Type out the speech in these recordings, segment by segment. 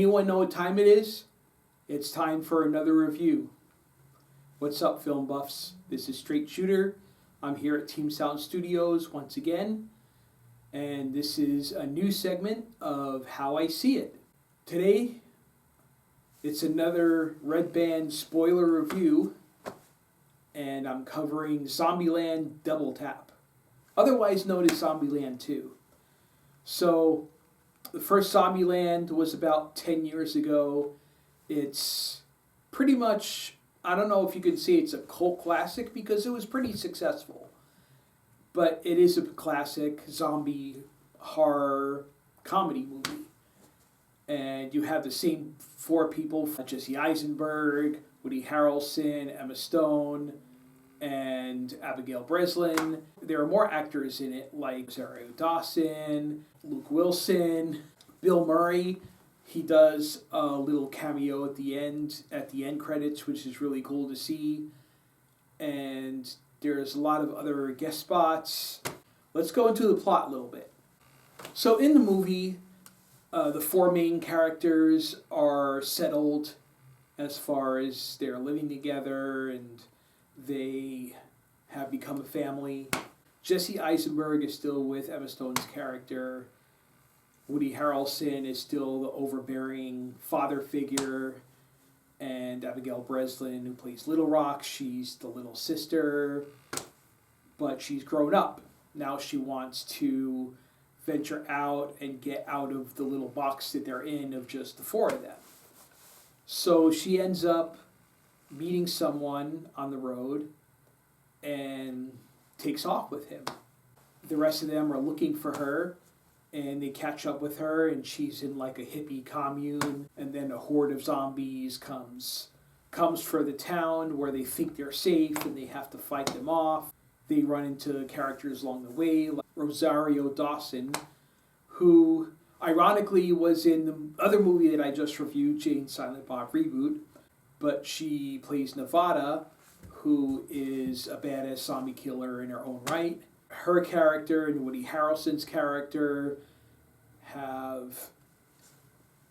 Anyone know what time it is? It's time for another review. What's up, film buffs? This is Straight Shooter. I'm here at Team Sound Studios once again, and this is a new segment of How I See It. Today, it's another Red Band spoiler review, and I'm covering Zombieland Double Tap, otherwise known as Zombieland 2. So, the first Zombieland was about 10 years ago. It's pretty much, I don't know if you could say it's a cult classic because it was pretty successful. But it is a classic zombie horror comedy movie. And you have the same four people, Jesse Eisenberg, Woody Harrelson, Emma Stone, and Abigail Breslin. There are more actors in it, like Rosario Dawson, Luke Wilson, Bill Murray. He does a little cameo at the end credits, which is really cool to see. And there's a lot of other guest spots. Let's go into the plot a little bit. So in the movie, the four main characters are settled as far as they're living together and they have become a family. Jesse Eisenberg is still with Emma Stone's character. Woody Harrelson is still the overbearing father figure. And Abigail Breslin, who plays Little Rock, she's the little sister. But she's grown up. Now she wants to venture out and get out of the little box that they're in of just the four of them. So she ends up meeting someone on the road and takes off with him. The rest of them are looking for her, and they catch up with her, and she's in like a hippie commune, and then a horde of zombies comes for the town where they think they're safe and they have to fight them off. They run into characters along the way, like Rosario Dawson, who ironically was in the other movie that I just reviewed, Jane Silent Bob Reboot, but she plays Nevada, who is a badass zombie killer in her own right. Her character and Woody Harrelson's character have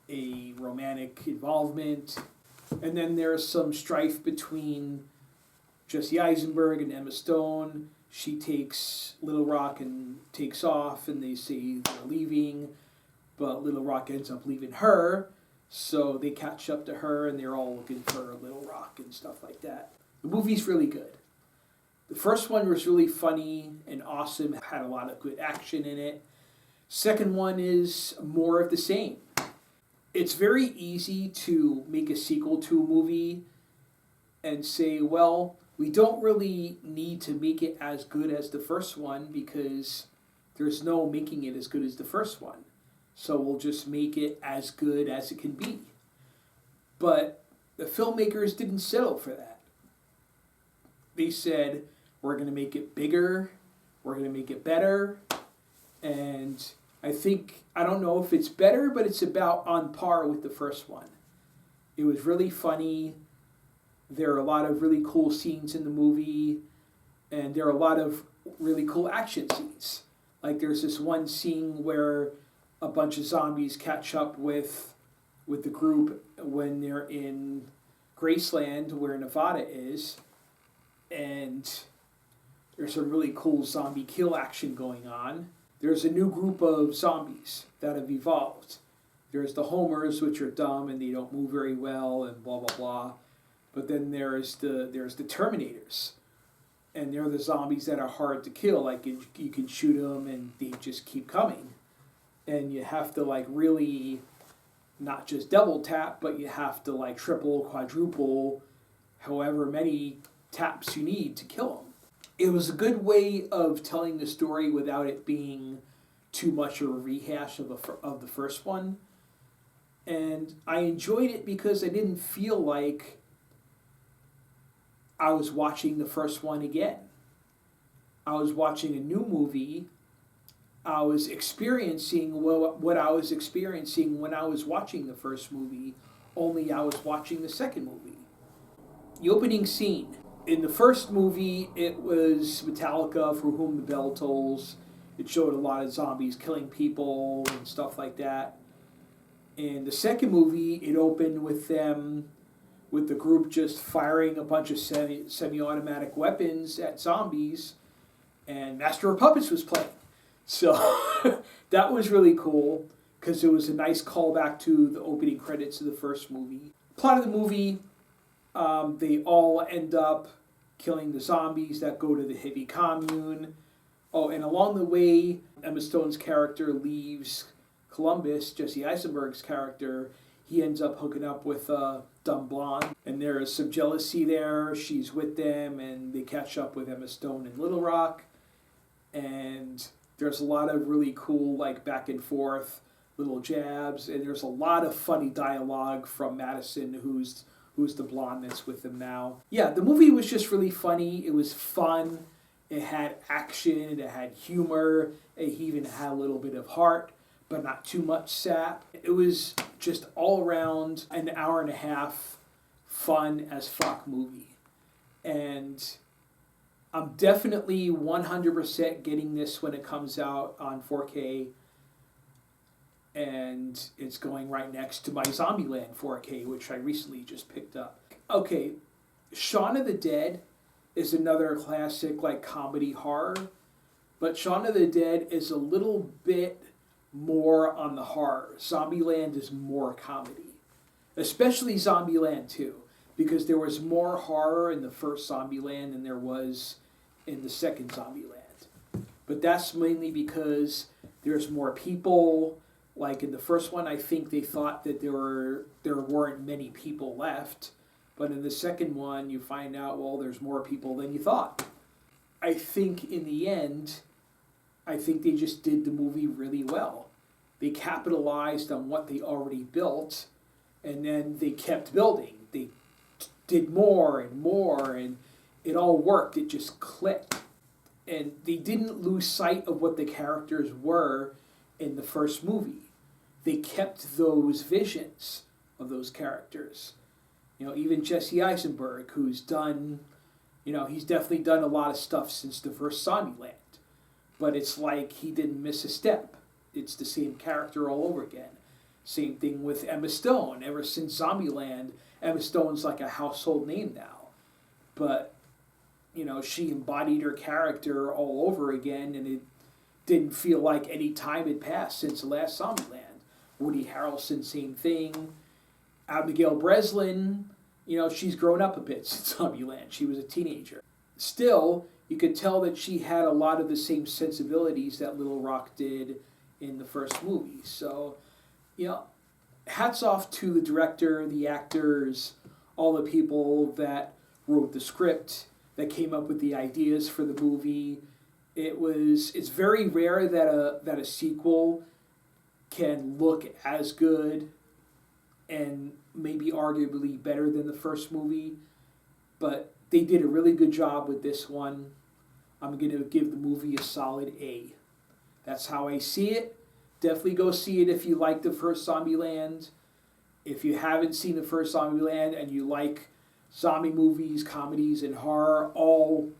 a romantic involvement. And then there's some strife between Jesse Eisenberg and Emma Stone. She takes Little Rock and takes off, and they say they're leaving, but Little Rock ends up leaving her. So they catch up to her, and they're all looking for Little Rock and stuff like that. The movie's really good. The first one was really funny and awesome. It had a lot of good action in it. Second one is more of the same. It's very easy to make a sequel to a movie and say, well, we don't really need to make it as good as the first one because there's no making it as good as the first one. So we'll just make it as good as it can be. But the filmmakers didn't settle for that. They said, we're going to make it bigger, we're going to make it better, and I don't know if it's better, but it's about on par with the first one. It was really funny. There are a lot of really cool scenes in the movie, and there are a lot of really cool action scenes. Like there's this one scene where a bunch of zombies catch up with the group when they're in Graceland, where Nevada is, and there's some really cool zombie kill action going on. There's a new group of zombies that have evolved. There's the homers, which are dumb and they don't move very well and blah, blah, blah. But then there's the Terminators. And they're the zombies that are hard to kill. Like you can shoot them and they just keep coming. And you have to like really not just double tap, but you have to like triple, quadruple, however many taps you need to kill them. It was a good way of telling the story without it being too much of a rehash of the first one. And I enjoyed it because I didn't feel like I was watching the first one again. I was watching a new movie. I was experiencing what I was experiencing when I was watching the first movie, only I was watching the second movie. The opening scene. In the first movie, it was Metallica, For Whom the Bell Tolls. It showed a lot of zombies killing people and stuff like that. In the second movie, it opened with the group just firing a bunch of semi-automatic weapons at zombies, and Master of Puppets was playing. So that was really cool because it was a nice callback to the opening credits of the first movie. Plot of the movie, they all end up killing the zombies that go to the hippie commune. Oh, and along the way, Emma Stone's character leaves Columbus, Jesse Eisenberg's character. He ends up hooking up with a dumb blonde, and there is some jealousy there. She's with them, and they catch up with Emma Stone in Little Rock, and there's a lot of really cool, like, back and forth little jabs, and there's a lot of funny dialogue from Madison, who's the blonde that's with them now. Yeah, the movie was just really funny. It was fun. It had action. It had humor. It even had a little bit of heart, but not too much sap. It was just all around an hour and a half fun as fuck movie. And I'm definitely 100% getting this when it comes out on 4K. And it's going right next to my Zombieland 4K, which I recently just picked up. Okay, Shaun of the Dead is another classic, like, comedy horror. But Shaun of the Dead is a little bit more on the horror. Zombieland is more comedy. Especially Zombieland 2. Because there was more horror in the first Zombieland than there was in the second Zombieland. But that's mainly because there's more people. Like in the first one, I think they thought that there weren't many people left. But in the second one, you find out, well, there's more people than you thought. I think in the end, I think they just did the movie really well. They capitalized on what they already built, and then they kept building. They did more, and it all worked. It just clicked. And they didn't lose sight of what the characters were in the first movie. They kept those visions of those characters. You know, even Jesse Eisenberg, who's done, you know, he's definitely done a lot of stuff since the first Zombieland. But it's like he didn't miss a step. It's the same character all over again. Same thing with Emma Stone. Ever since Zombieland, Emma Stone's like a household name now. But, you know, she embodied her character all over again, and it didn't feel like any time had passed since the last Zombieland. Woody Harrelson, same thing. Abigail Breslin, you know, she's grown up a bit since Zombieland. She was a teenager. Still, you could tell that she had a lot of the same sensibilities that Little Rock did in the first movie. So, you know, hats off to the director, the actors, all the people that wrote the script, that came up with the ideas for the movie. It's very rare that a sequel can look as good and maybe arguably better than the first movie, but they did a really good job with this one. I'm going to give the movie a solid A. That's how I see it. Definitely go see it if you like the first Zombieland. If you haven't seen the first Zombieland and you like zombie movies, comedies, and horror all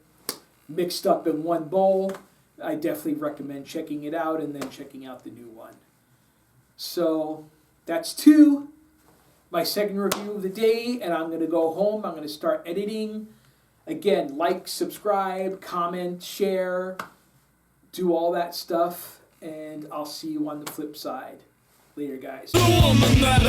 mixed up in one bowl, I definitely recommend checking it out and then checking out the new one. So that's my second review of the day, and I'm going to go home. I'm going to start editing. Again, like, subscribe, comment, share, do all that stuff, and I'll see you on the flip side. Later, guys. The woman that